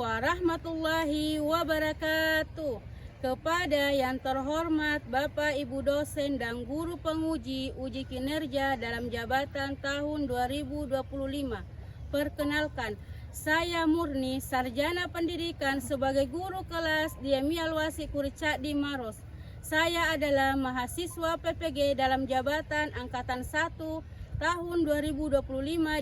warahmatullahi wabarakatuh. Kepada yang terhormat Bapak Ibu dosen dan guru penguji uji kinerja dalam jabatan tahun 2025. Perkenalkan, saya Murni, sarjana pendidikan sebagai guru kelas di MI Al-Wasi Kuricak di Maros. Saya adalah mahasiswa PPG dalam jabatan angkatan 1 tahun 2025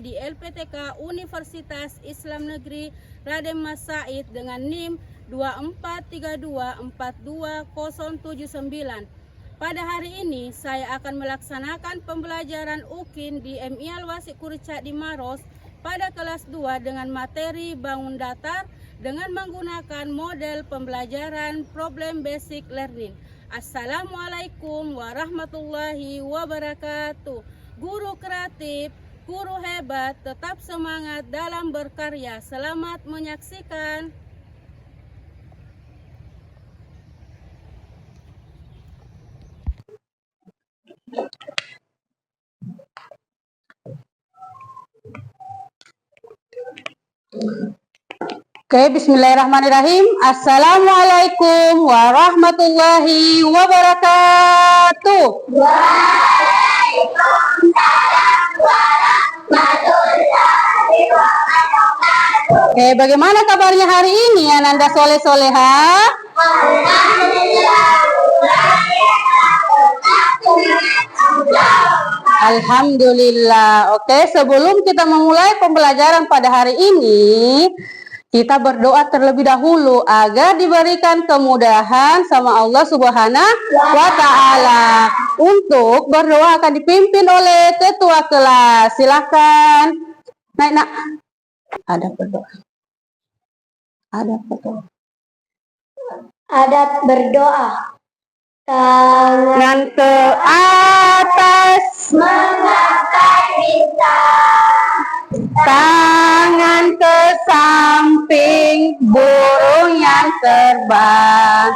di LPTK Universitas Islam Negeri Raden Mas Said dengan NIM 2432420079. Pada hari ini saya akan melaksanakan pembelajaran UKIN di MI Al-Wasi Kuricak di Maros pada kelas 2 dengan materi bangun datar dengan menggunakan model pembelajaran problem basic learning. Assalamualaikum warahmatullahi wabarakatuh. Guru kreatif, guru hebat, tetap semangat dalam berkarya. Selamat menyaksikan. Oke, bismillahirrahmanirrahim. Assalamualaikum warahmatullahi wabarakatuh. Waalaikumsalam warahmatullahi wabarakatuh. Oke, bagaimana kabarnya hari ini Ananda Soleh-Soleha? Alhamdulillah. Oke, sebelum kita memulai pembelajaran pada hari ini, kita berdoa terlebih dahulu agar diberikan kemudahan sama Allah Subhanahu wa Ta'ala. Untuk berdoa akan dipimpin oleh ketua kelas. Silakan. Naik, nak. Ada berdoa. Ada berdoa. Adat berdoa. Tangan ke atas, mengangkat bintang. tangan ke samping, burung yang terbang.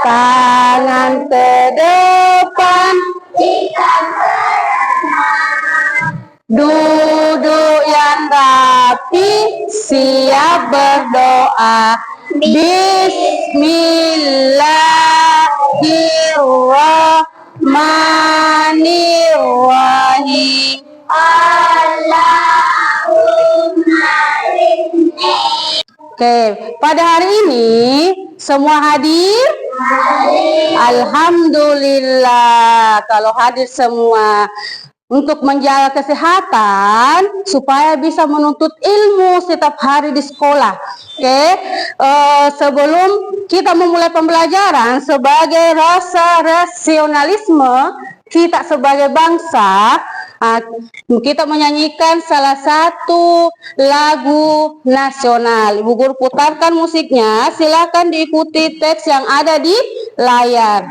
Tangan ke depan, Jika berenang. duduk yang rapi, siap berdoa. Bismillahirrahmanirrahim. Allahumma rinni. Oke, pada hari ini semua hadir? Alhamdulillah, kalau hadir semua. Untuk menjaga kesehatan supaya bisa menuntut ilmu setiap hari di sekolah. Oke, sebelum kita memulai pembelajaran sebagai rasa rasionalisme kita sebagai bangsa, kita menyanyikan salah satu lagu nasional. Ibu Guru putarkan musiknya, silakan diikuti teks yang ada di layar.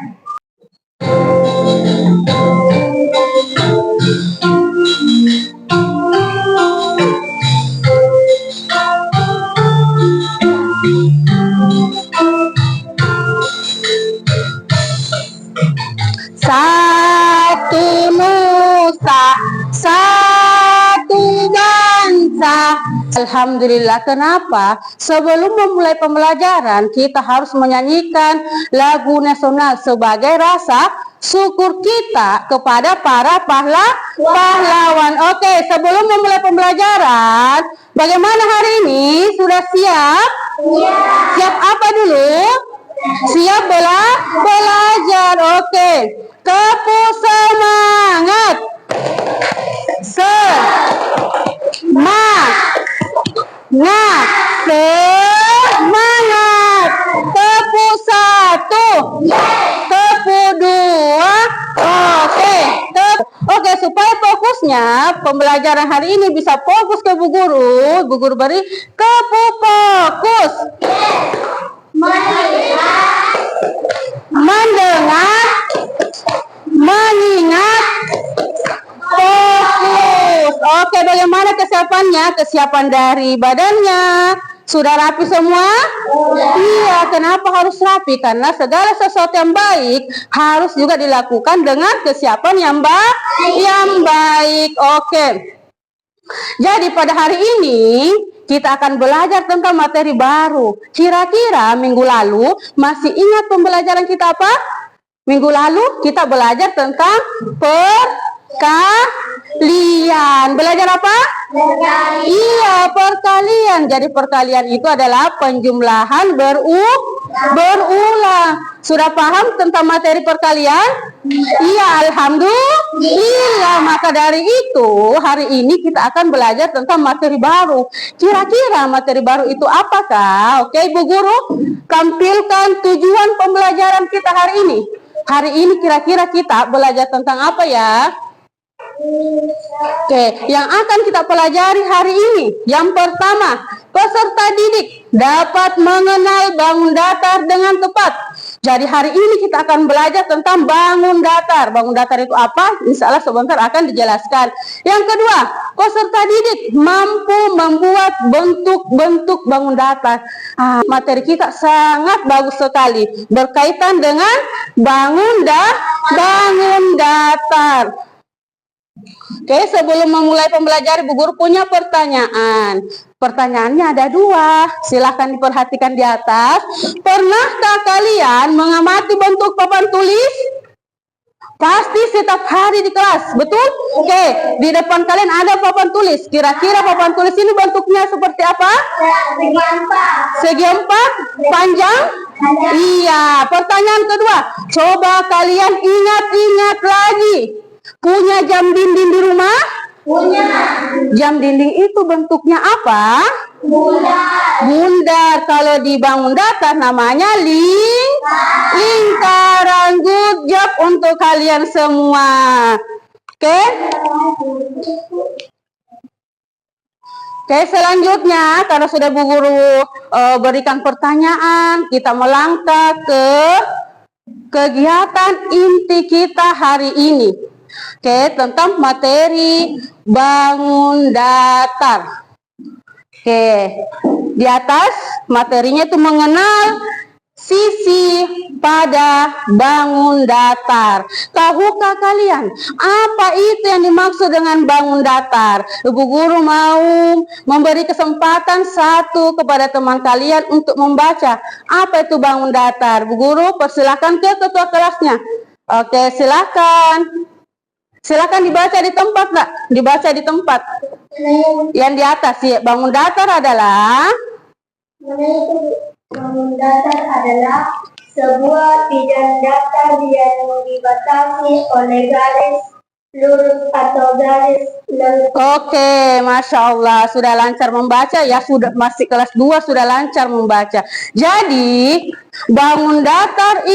Satu nusa, satu bangsa. Alhamdulillah. Kenapa? Sebelum memulai pembelajaran, kita harus menyanyikan lagu nasional sebagai rasa syukur kita kepada para pahlawan. Oke, sebelum memulai pembelajaran, bagaimana hari ini? Sudah siap? Ya. Siap apa dulu? Siap belajar. Oke. Tepuk semangat. Semangat. Tepuk satu. Tepuk dua. Oke, supaya fokusnya pembelajaran hari ini bisa fokus ke Bu Guru. Bu Guru beri tepuk fokus. Mendengar, mengingat, fokus. Oke, bagaimana kesiapannya? Kesiapan dari badannya sudah rapi semua? Iya, kenapa harus rapi? Karena segala sesuatu yang baik harus juga dilakukan dengan kesiapan yang baik. Oke. Jadi pada hari ini kita akan belajar tentang materi baru. Kira-kira minggu lalu masih ingat pembelajaran kita apa? Minggu lalu kita belajar tentang perkalian. Belajar apa? Perkalian. Iya, perkalian. Jadi perkalian itu adalah penjumlahan berulang. Sudah paham tentang materi perkalian? Iya, alhamdulillah. Maka dari itu, hari ini kita akan belajar tentang materi baru. Kira-kira materi baru itu apakah? Oke, Bu Guru, tampilkan tujuan pembelajaran kita hari ini. Hari ini kira-kira kita belajar tentang apa ya? Oke, yang akan kita pelajari hari ini, yang pertama, peserta didik dapat mengenal bangun datar dengan tepat. Jadi hari ini kita akan belajar tentang bangun datar. Bangun datar itu apa? Insya Allah sebentar akan dijelaskan. Yang kedua, peserta didik mampu membuat bentuk-bentuk bangun datar. Materi kita sangat bagus sekali berkaitan dengan bangun datar. Oke, sebelum memulai pembelajaran, Bu Guru punya pertanyaan. Pertanyaannya ada dua, silahkan diperhatikan di atas. Pernahkah kalian mengamati bentuk papan tulis? Pasti setiap hari di kelas, betul? Oke, di depan kalian ada papan tulis. Kira-kira papan tulis ini bentuknya seperti apa? Segi empat, panjang? Iya. Pertanyaan kedua, coba kalian ingat-ingat lagi. Punya jam dinding di rumah? Punya. Jam dinding itu bentuknya apa? Bundar. Kalau dibangun datar namanya lingkaran. Good job untuk kalian semua. Oke? Oke, selanjutnya karena sudah Bu Guru berikan pertanyaan, kita melangkah ke kegiatan inti kita hari ini. Oke, tentang materi bangun datar. Oke, di atas materinya itu mengenal sisi pada bangun datar. Tahukah kalian apa itu yang dimaksud dengan bangun datar? Ibu Guru mau memberi kesempatan satu kepada teman kalian untuk membaca apa itu bangun datar. Bu Guru persilakan ke ketua kelasnya. Oke, silakan. Silakan dibaca di tempat, Nak. Dibaca di tempat. Yang di atas, ya. Bangun datar adalah Sebuah bidang datar yang dibatasi oleh garis lurus atau garis lengkung. Oke, Masya Allah, sudah lancar membaca ya, sudah masih kelas 2 sudah lancar membaca. Jadi, bangun datar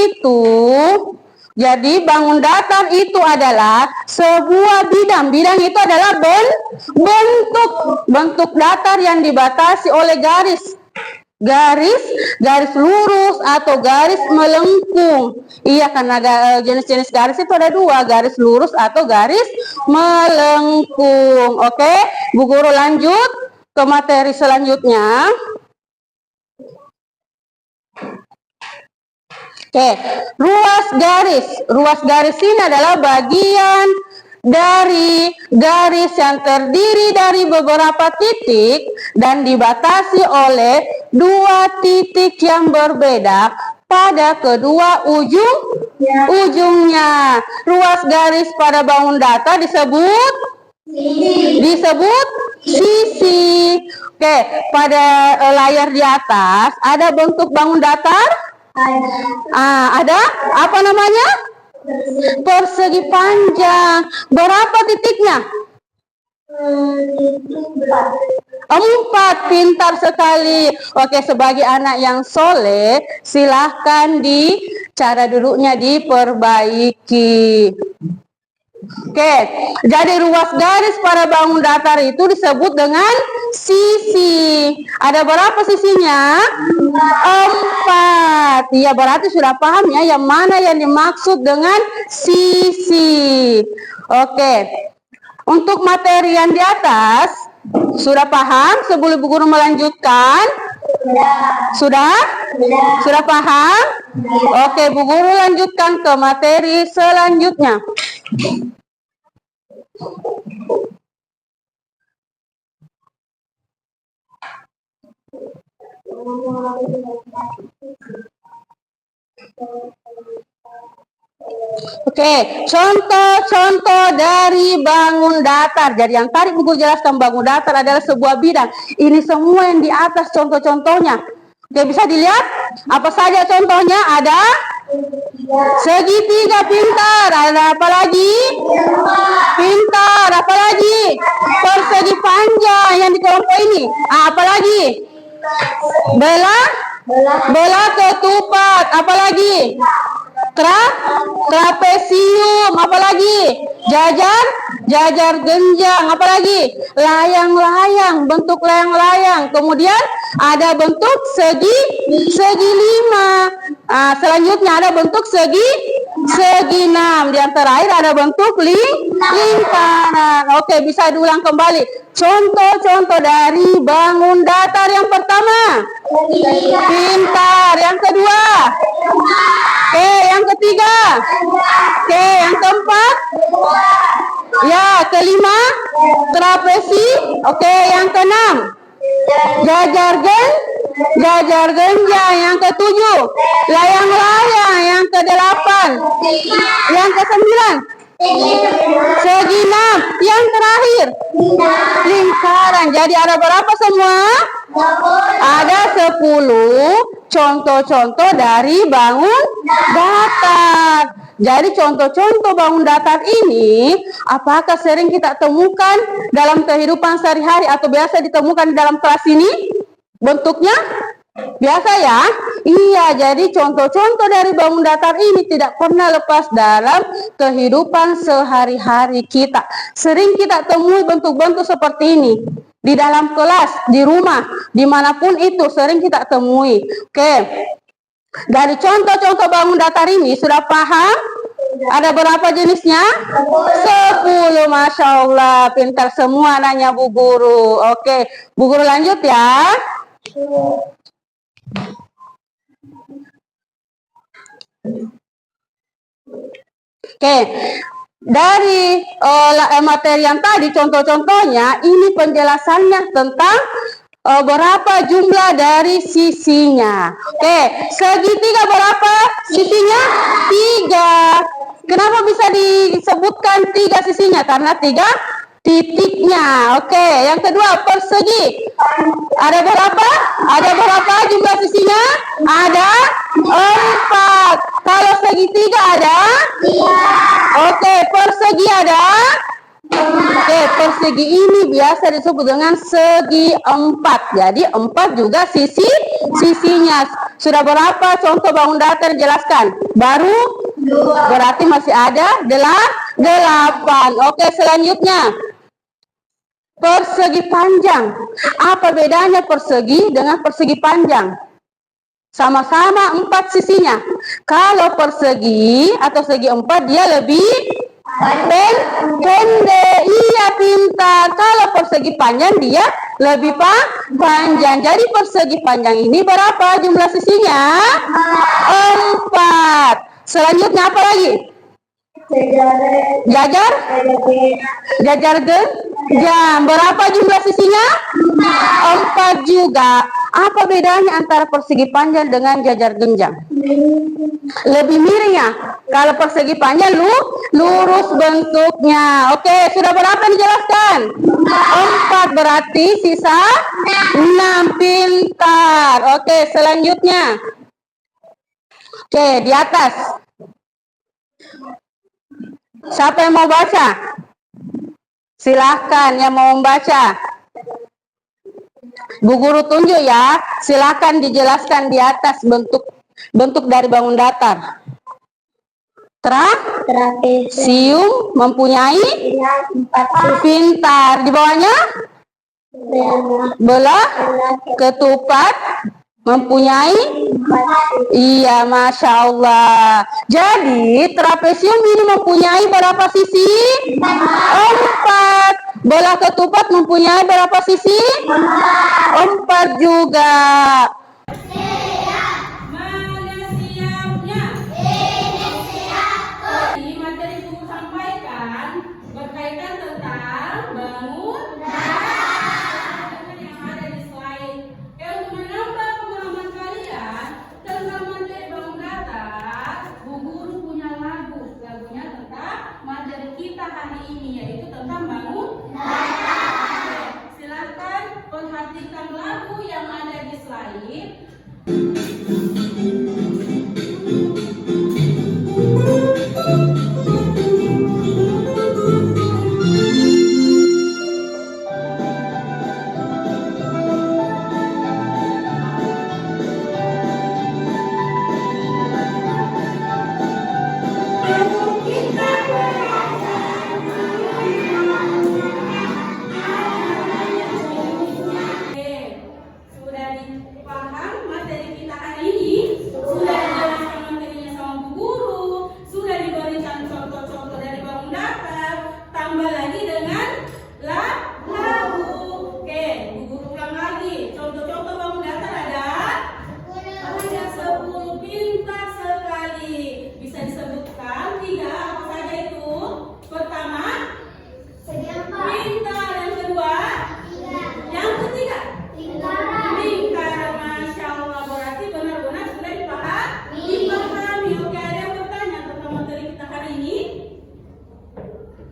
itu adalah sebuah bidang. Bidang itu adalah bentuk datar yang dibatasi oleh garis lurus atau garis melengkung. Iya, karena jenis-jenis garis itu ada dua, garis lurus atau garis melengkung. Oke, Bu Guru lanjut ke materi selanjutnya. Oke, ruas garis ini adalah bagian dari garis yang terdiri dari beberapa titik dan dibatasi oleh dua titik yang berbeda pada kedua ujungnya. Ruas garis pada bangun datar disebut sisi. Oke, pada layar di atas ada bentuk bangun datar? Ada apa namanya? Persegi panjang. Berapa titiknya? 4. Pintar sekali. Oke, sebagai anak yang soleh, silahkan cara duduknya diperbaiki. Oke, jadi ruas garis pada bangun datar itu disebut dengan sisi. Ada berapa sisinya? 4. Ya, berarti sudah paham ya yang mana yang dimaksud dengan sisi. Oke, untuk materi yang di atas sudah paham sebelum Bu Guru melanjutkan? Sudah? Sudah paham? Oke, Bu Guru lanjutkan ke materi selanjutnya. Oke, contoh-contoh dari bangun datar. Jadi yang tadi Bu Guru jelaskan bangun datar adalah sebuah bidang. Ini semua yang di atas contoh-contohnya. Oke, bisa dilihat apa saja contohnya? Ada segitiga pintar. Ada apa lagi? Pintar. Apa lagi? Persegi panjang yang di kelompok ini. Apa lagi? Bola ketupat. Apa lagi? Trapesium. Apa lagi? Jajar genjang. Apa lagi? Layang-layang, bentuk layang-layang. Kemudian ada bentuk segi lima. Selanjutnya ada bentuk segi enam. Di antara air ada bentuk lingkaran. Oke, bisa diulang kembali. Contoh-contoh dari bangun datar yang pertama. Pintar. Yang kedua. Oke, yang ketiga. Oke, yang keempat. Ya, kelima. Trapesi. Oke, yang keenam. Jajar genjang. Yang ketujuh. Layang-layang. Yang kedelapan. Yang kesembilan. Segi enam. Yang terakhir. Lingkaran. Jadi ada berapa semua? Ada 10 contoh-contoh dari bangun datar. Jadi contoh-contoh bangun datar ini apakah sering kita temukan dalam kehidupan sehari-hari atau biasa ditemukan di dalam kelas ini? Bentuknya biasa ya? Iya, jadi contoh-contoh dari bangun datar ini tidak pernah lepas dalam kehidupan sehari-hari kita. Sering kita temui bentuk-bentuk seperti ini. Di dalam kelas, di rumah, dimanapun itu sering kita temui. Oke, dari contoh-contoh bangun datar ini sudah paham? Ada berapa jenisnya? 10, Masya Allah. Pintar semua nanya Bu Guru. Oke, Bu Guru lanjut ya. Oke, dari materi yang tadi contoh-contohnya ini penjelasannya tentang berapa jumlah dari sisinya. Oke, segitiga berapa sisinya? 3. Kenapa bisa disebutkan 3 sisinya? Karena 3 titiknya. Oke, yang kedua persegi. Ada berapa? Ada berapa jumlah sisinya? Ada 4. Kalau segitiga ada? Oke, persegi ada? Oke, persegi ini biasa disebut dengan segi 4. Jadi 4 juga sisinya. Sudah berapa contoh bangun datar jelaskan? Baru? Berarti masih ada 8. Oke, selanjutnya. Persegi panjang. Apa bedanya persegi dengan persegi panjang? Sama-sama 4 sisinya. Kalau persegi atau segi 4 dia lebih pendek. Iya, pintar. Kalau persegi panjang dia lebih panjang. Jadi persegi panjang ini berapa jumlah sisinya? 4. Selanjutnya apa lagi? Jajar genjang. Berapa jumlah sisinya? 4 juga. Apa bedanya antara persegi panjang dengan jajar genjang? Lebih miring ya. Kalau persegi panjang lurus bentuknya. Oke, sudah berapa dijelaskan? 4, berarti sisa 6. Pintar. Oke, selanjutnya. Oke, di atas. Siapa yang mau baca? Silahkan yang mau membaca. Bu Guru tunjuk ya. Silahkan dijelaskan di atas bentuk dari bangun datar. Trapesium mempunyai 4. Pintar. Di bawahnya? Bola ketupat mempunyai 4. Iya, Masya Allah. Jadi trapesium ini mempunyai berapa sisi? 4. Bola ketupat mempunyai berapa sisi? 4 juga. Mana siapnya? Ini siap. Jadi materi yang Ibu sampaikan berkaitan tentang bangun datar yang ada di slide. Untuk menambah kita hari ini, yaitu tentang bangun. Silakan perhatikan lagu yang ada di slide.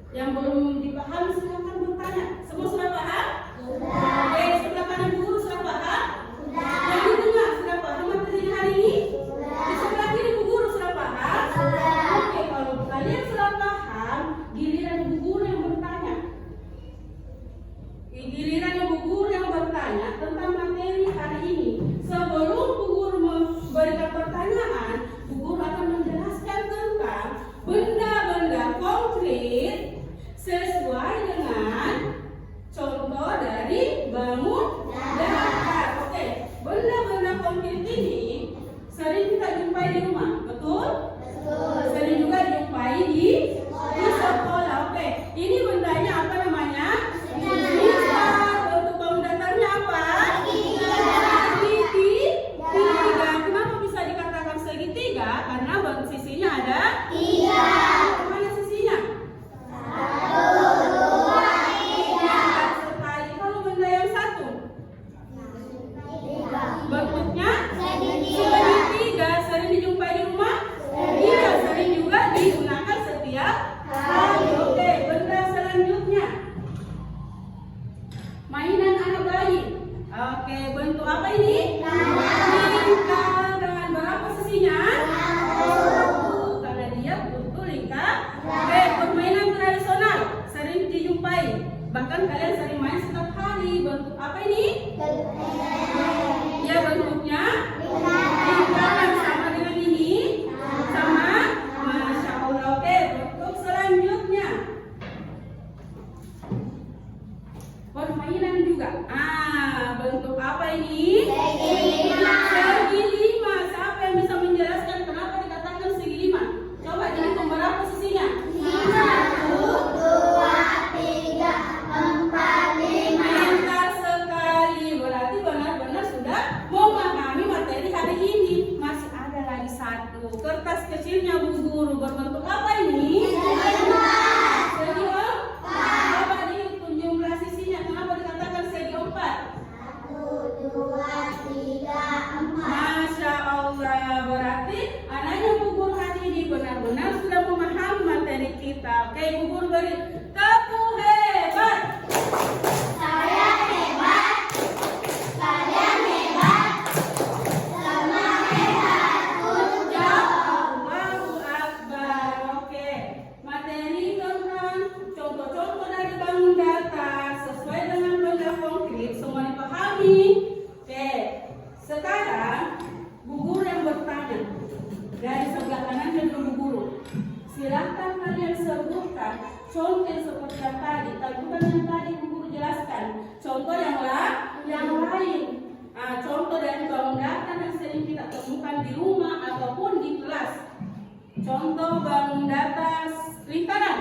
Yang belum dipahami silakan bertanya. Semua sudah paham? Sudah. Oke, sebelah kanan guru sudah paham? Sudah. Yang di tengah sudah paham materi hari ini? Sudah. Di sebelah kiri bu guru sudah paham? Sudah. Oke, kalau kalian sudah paham, giliran bu guru yang bertanya. Giliran bu guru yang bertanya tentang materi hari ini. Sebelum bu guru memberikan pertanyaan, bu guru akan menjelaskan tentang benda-benda konkret sesuai dengan contoh dari bangun datar. Oke, benda-benda konkret ini sering kita jumpai di rumah, betul? Betul. Sering juga dijumpai di sekolah. Oke, ini bendanya apa namanya? Bisa. Bentuk bangun datarnya apa? Segitiga. Kenapa bisa dikatakan segitiga? Karena sisinya ada 3. Mana sisinya? 1, 2, 3. Sekali. Kalau benda yang satu? Bentuknya segitiga. Sering dijumpai di rumah? Iya, sering juga digunakan setiap hari. Oke, benda selanjutnya. Mainan anak bayi. Oke, bentuk apa ini? Lingkaran. Berapa sisinya? 1. Karena dia bentuk lingkaran. Oke, permainan tradisional sering dijumpai. Bahkan kalian sering main setiap hari. Bentuk apa ini? Ya, bentuknya lingkaran. Sama dengan ini? Sama? Masya Allah. Oke, bentuk selanjutnya. Permainan juga. Bentuk apa ini? Segi 5. Siapa yang bisa menjelaskan kenapa dikatakan segi 5? Coba dihitung berapa sisinya? 1, 2, 3, 4, 5. Pintar sekali. Berarti benar-benar sudah memahami materi hari ini. Masih ada lagi satu. Kertas kecilnya bu guru berbentuk apa ini? Segi 4. Coba dihitung jumlah sisinya. Kenapa dikatakan segi 4? 1, 2, 3, 4. Masya Allah. Berarti anaknya bu guru hari ini benar-benar sudah memahami materi kita. Oke, bu guru beri tepuk hebat. Saya hebat. Kalian hebat. Semangat harus jawab. Allahu Akbar. Oke, materi tentang contoh-contoh dari bangun datar sesuai dengan benda konkret semua dipahami. Oke, sekarang bu guru yang bertanya dari sebelah kanan ke bu guru. Silakan kalian sebutkan contoh yang seperti yang tadi, tapi bukan yang tadi bu guru jelaskan. Contoh yang lain. Contoh dari bangun datar yang sering kita temukan di rumah ataupun di kelas. Contoh bangun datar lingkaran.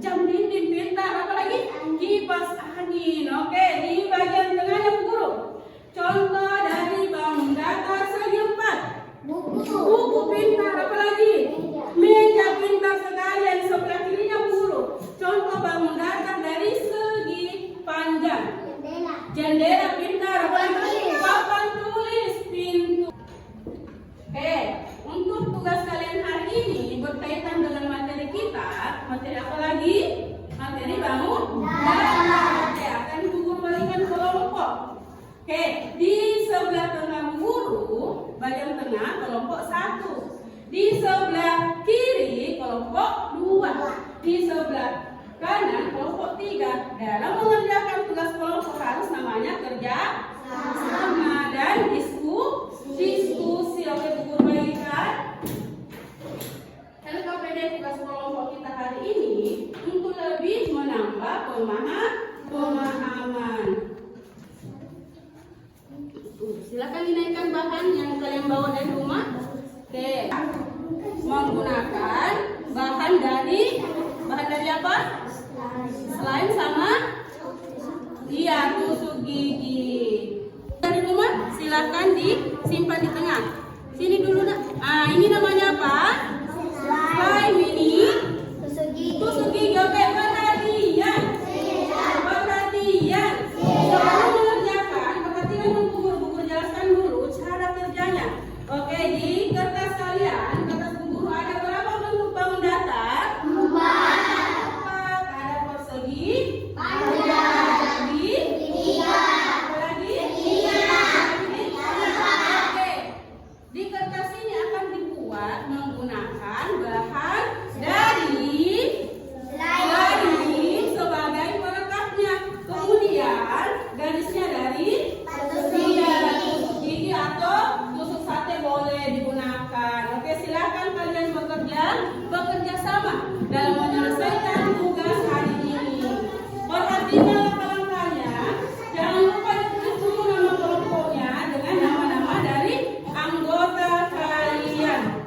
Jam dinding pintar, apa lagi? Kipas angin. Oke, di bagian tengahnya bu guru. Contoh dari bangun datar segi 4. Buku pintar, apa lagi? Meja pintar sekali. Yang sebelah kirinya bu guru. Contoh bangun datar dari segi panjang. Jendela pintar, apa lagi? Papan tulis, pintu. Oke, untuk tugas kalian hari ini berkaitan dengan materi kita. Materi apa lagi? Materi bangunan. Oke, akan guru berikan kelompok. Oke, di sebelah tengah guru, bagian tengah kelompok 1. Di sebelah kiri kelompok 2. Di sebelah kanan kelompok 3. Dalam mengerjakan tugas kelompok harus namanya kerja sama dan diskusi. Oke, guru bagikan LKPD tugas kelompok kita hari ini untuk lebih menambah pemahaman. Silakan dinaikkan bahan yang kalian bawa dari rumah. Oke, menggunakan bahan dari apa? Slime sama tusuk gigi. Dari rumah silakan disimpan di tengah. Sini dulu nak. Ini namanya apa? Slime ini. Tusuk gigi. Oke, perhatian. Sebelum mengerjakan, perhatikan guru jelaskan dulu cara kerjanya. Oke, di kertas kalian, kertas guru ada berapa bentuk bangun datar? 4. Ada persegi. Di kertas ini akan dibuat menggunakan bahan dari sebagai pelengkapnya. Kemudian garisnya dari tusuk gigi atau tusuk sate boleh digunakan. Oke, silakan kalian bekerja sama dalam menyelesaikan tugas hari ini. Perhatikan langkah-langkahnya. Jangan lupa ditulis dulu nama kelompoknya dengan nama-nama dari anggota kalian.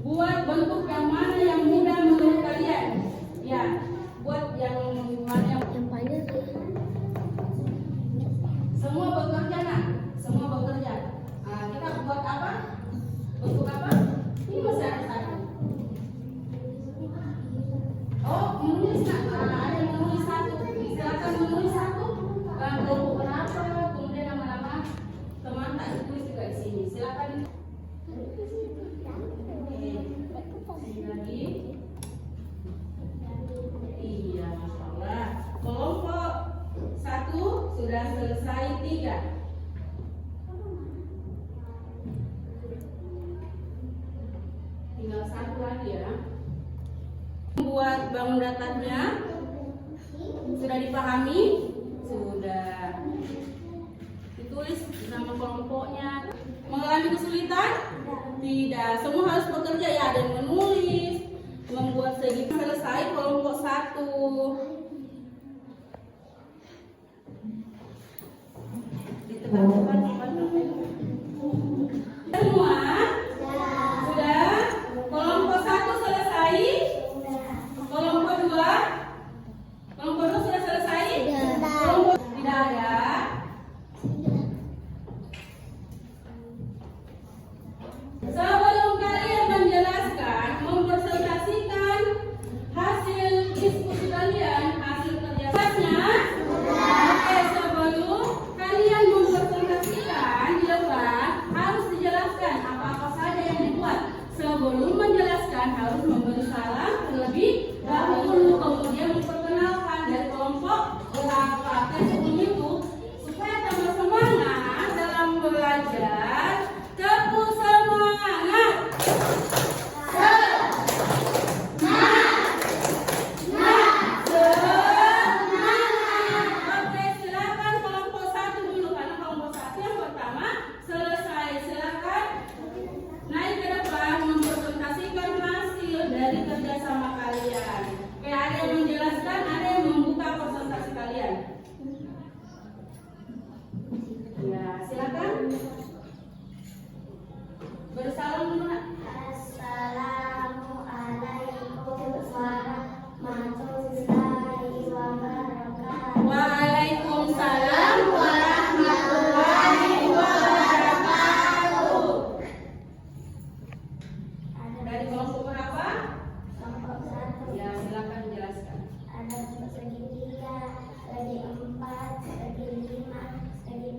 Buat bentuk yang mana yang mudah menurut kalian? Ya, buat yang mana yang paling. Semua bekerja nak? Semua bekerja. Kita buat apa? Bentuk apa? Ini masih ada satu. Oh, menulis nak? Ada yang menulis satu. Silakan menulis satu. Kelompok berapa? Kemudian nama-nama teman tak ditulis juga di sini. Silakan. Lagi. Iya, Masya Allah. Kelompok 1 sudah selesai 3. Tinggal 1 lagi ya. Buat bangun datarnya sudah dipahami? Sudah. Ditulis nama kelompoknya. Mengalami kesulitan? Tidak. Semua harus bekerja ya. Ada yang menulis, membuat segi. Selesai kelompok 1. Semua sudah. Kelompok 1 selesai. Kelompok 2 sudah selesai. Kelompok tidak ada. Sebelum kalian menjelaskan, mempresentasikan hasil diskusi kalian, hasil kerjanya. Oke, sebelum kalian mempresentasikan di depan, harus dijelaskan apa-apa saja yang dibuat. Sebelum menjelaskan, harus memberi salam terlebih dahulu, kemudian memperkenalkan dari kelompok berapa. Sebelum itu, supaya tambah semangat dalam belajar, tepuk semangat. Oke, silakan kelompok 1 dulu karena kelompok 1 yang pertama selesai. Silakan naik ke depan mempresentasikan hasil dari kerjasama kalian. Oke, ada yang menjelaskan, ada yang membuka presentasi kalian. Ya, silakan. Bersalam dulu nak. Assalamualaikum warahmatullahi wabarakatuh. Waalaikumsalam warahmatullahi wabarakatuh. Dari kelompok berapa? Kelompok 1. Ya, silakan jelaskan. Ada segi 3, segi 4, segi 5, segi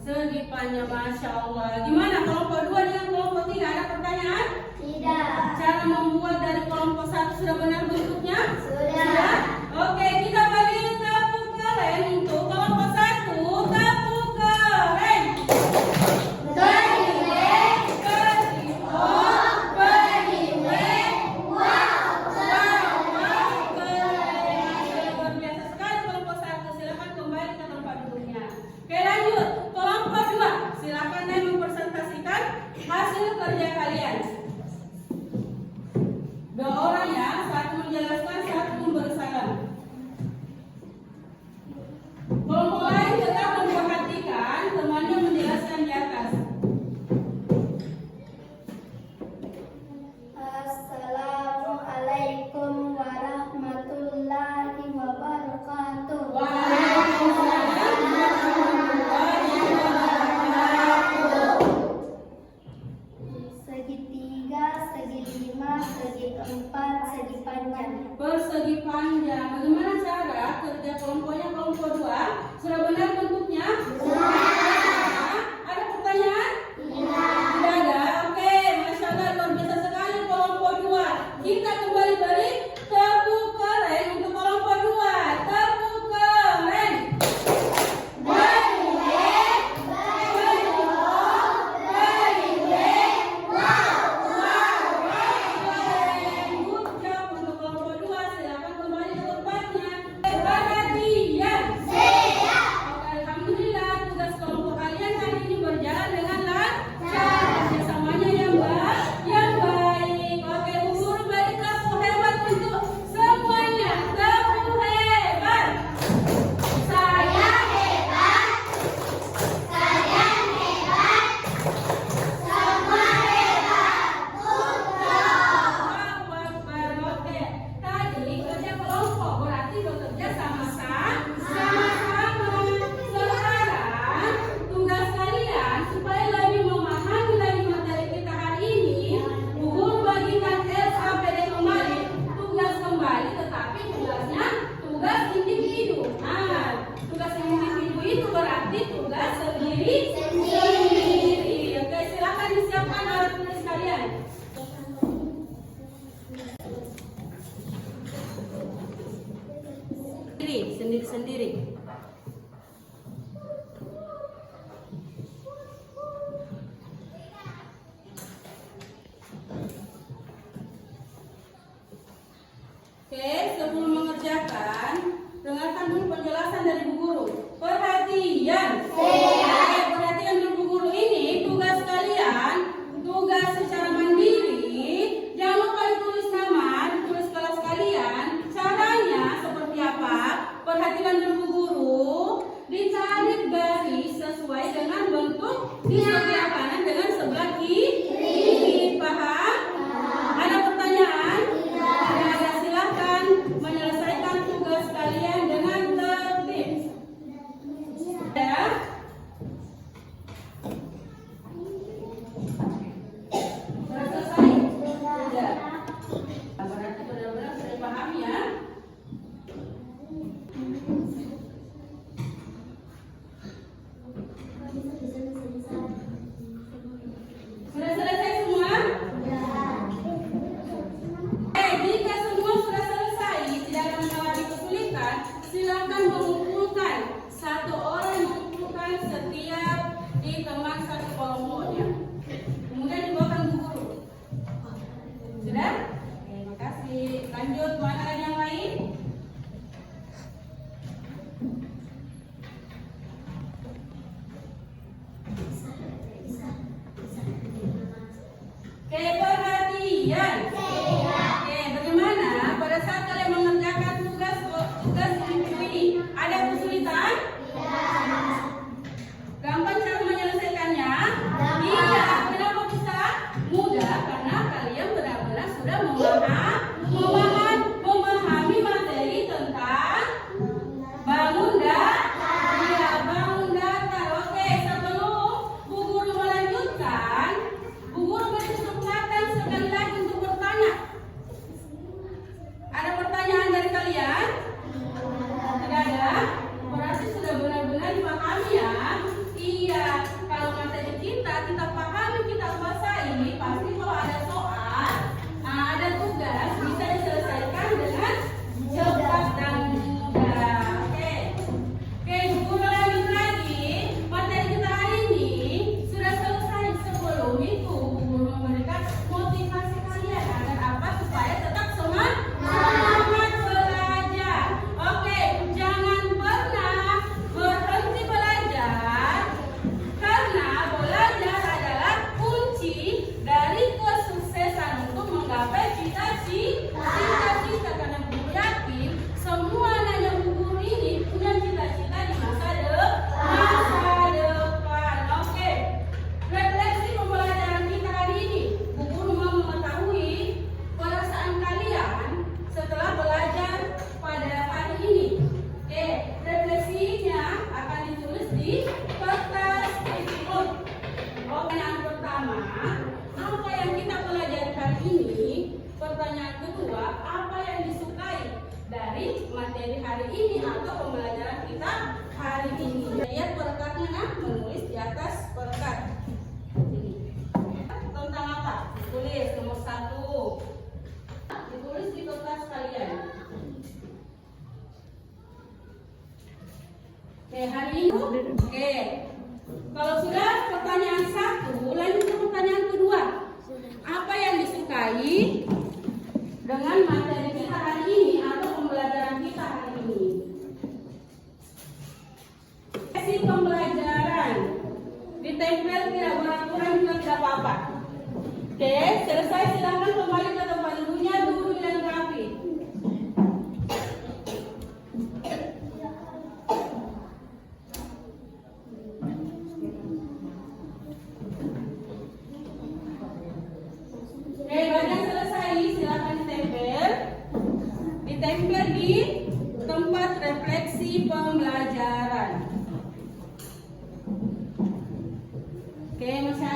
Segi panjang, Masya Allah. Gimana kelompok 2 dengan kelompok 3? Ada pertanyaan? Tidak. Cara membuat dari kelompok 1 sudah benar bentuknya? Sudah. Oke, kita bagi tepuk keren untuk kelompok 1. Tepuk keren. Oke, lanjut. Kelompok 2, silakan mempresentasikan hasil kerja kalian. 2 orang ya, 1 menjelaskan, 1 memberi saran. Kelompok lain tetap memperhatikan temannya menjelaskan di atas. Assalamualaikum warahmatullahi wabarakatuh. Segi 3, segi 5, segi 4, segi panjang. Persegi panjang. Bagaimana cara kerja kelompoknya kelompok 2? Sudah benar bentuknya? Ada pertanyaan? Tidak ada. Oke, Masya Allah, luar biasa sekali kelompok 2. Kita kembali balik tepuk keren untuk kelompok 2. Tepuk keren. Good job untuk kelompok 2. Silakan kembali ke tempatnya. Perhatian. Oke, alhamdulillah tugas kelompok kalian hari ini berjalan dengan lancar. Kerjasamanya yang baik. Oke, Bu Guru beri tepuk hebat untuk semuanya. Tepuk hebat. Saya hebat. Kalian hebat. Semua hebat. Allahu Akbar. Oke, tadi kerja kelompok berarti bekerja sama-sama. Sekarang tugas kalian supaya lebih memahami lagi materi kita hari ini, Bu Guru bagikan SAPD kembali. Tugas kembali, tetapi tugasnya tugas individu. Nah, tugas individu itu berarti tugas sendiri. Oke, silakan disiapkan alat tulis kalian. Sendiri-sendiri. Oke, sebelum mengerjakan, dengarkan dulu penjelasan dari Bu Guru. Perhatian. Oke, perhatian dulu Bu Guru, ini tugas kalian, tugas secara mandiri. Jangan lupa ditulis nama, ditulis kelas kalian. Caranya seperti apa? Perhatikan dulu Bu Guru. Ditarik garis sesuai dengan bentuk di sebelah kanan dengan sebelah kiri. Paham? Ada pertanyaan? Tidak ada, silakan menyelesaikan tugas kalian dengan tertib. Ya? Sudah selesai? Sudah. Berarti benar-benar sudah paham ya? Sudah selesai semua? Jika semua sudah selesai, tidak ada mengalami kesulitan, silakan mengumpulkan. 1 orang mengumpulkan setiap di teman satu kelompoknya. Kemudian dibawakan Bu Guru. Sudah? Terima kasih. Lanjut, mana yang lain? Oke, perhatian. Oke, bagaimana pada saat kalian mengerjakan tugas individu ini? Ada kesulitan? Gampang cara menyelesaikannya? Iya. Kenapa bisa mudah? Karena kalian benar-benar sudah memahami materi tentang bangun datar. Oke, sebelum Bu Guru melanjutkan, Bu Guru beri kesempatan sekali lagi untuk bertanya Oke, hari ini. Oke. Kalau sudah pertanyaan 1, lanjut ke pertanyaan kedua. Apa yang disukai dengan materi kita hari ini atau pembelajaran kita hari ini? Sesi pembelajaran ditempel tidak beraturan juga tidak apa-apa. Oke, selesai silakan kembali ke tempat duduknya, duduk yang rapi. Oke, bagian selesai, silakan ditempel di tempat refleksi pembelajaran. Oke, masih